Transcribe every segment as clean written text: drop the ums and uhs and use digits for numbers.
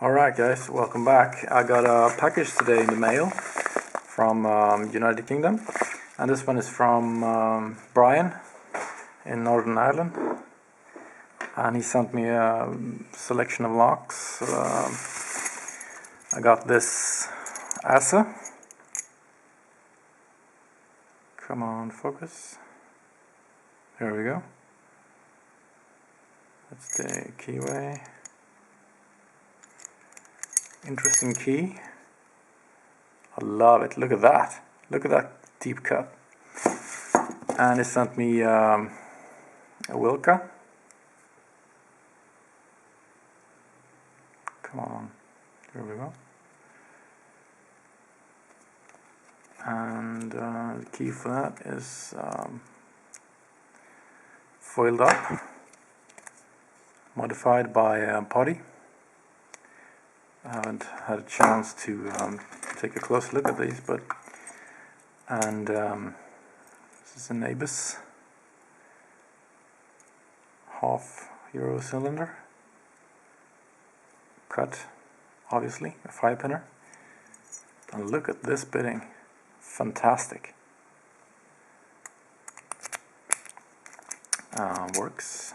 Alright guys, welcome back. I got a package today in the mail from United Kingdom, and this one is from Bryan in Northern Ireland, and he sent me a selection of locks. I got this Asa. Come on, focus. There we go. That's the keyway. Interesting key. I love it. Look at that. Look at that deep cut. And he sent me a Wilka. Come on. There we go. And the key for that is foiled up, modified by Potty. I haven't had a chance to take a close look at these, but this is an Abus half Euro cylinder, cut obviously, a 5-pinner, and look at this bitting, fantastic. Works.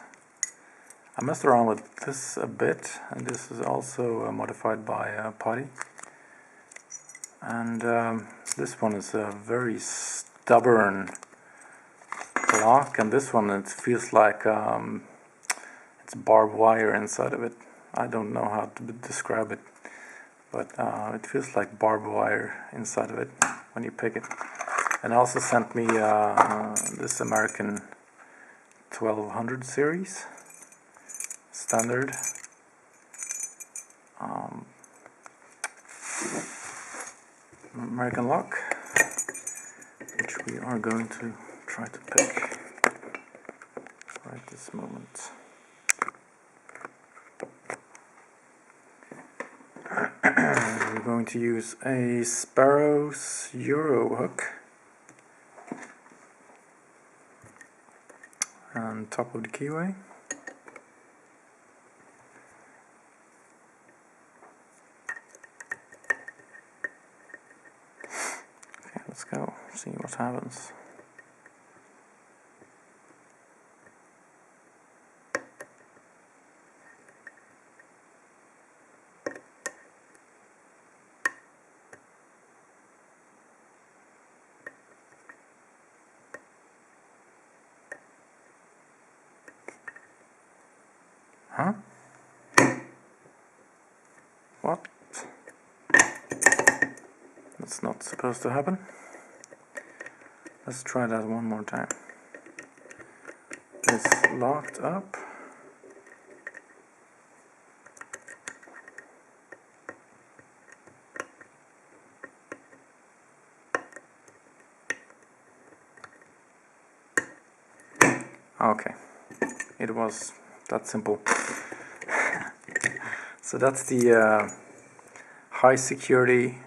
I messed around with this a bit, and this is also modified by Potty. And this one is a very stubborn lock, and this one, it feels like it's barbed wire inside of it. I don't know how to describe it, but it feels like barbed wire inside of it when you pick it. And also sent me this American 1200 series. Standard American lock, which we are going to try to pick right this moment. We're going to use a Sparrows Euro hook on top of the keyway. Let's go, see what happens. Huh? What? That's not supposed to happen. Let's try that one more time. It's locked up. Okay, it was that simple. So that's the high security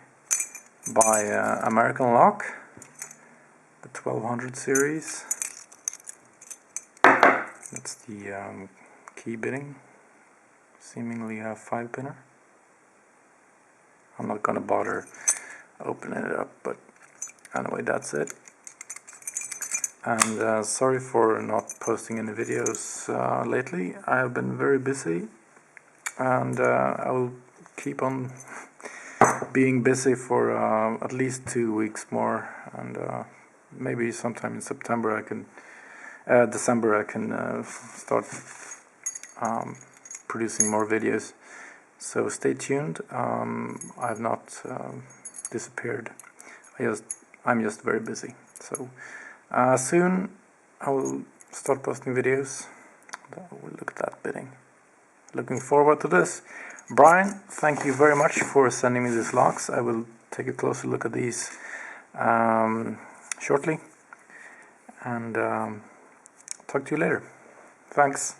by American lock. 1200 series. That's the key bitting, seemingly a 5-pinner. I'm not gonna bother opening it up, but anyway, that's it. And sorry for not posting any videos lately. I have been very busy, and I will keep on being busy for at least 2 weeks more, and maybe sometime in December I can start producing more videos. So stay tuned. I have not disappeared. I'm just very busy. So soon I will start posting videos. Look at that bitting. Looking forward to this. Bryan, thank you very much for sending me these locks. I will take a closer look at these shortly, and talk to you later. Thanks.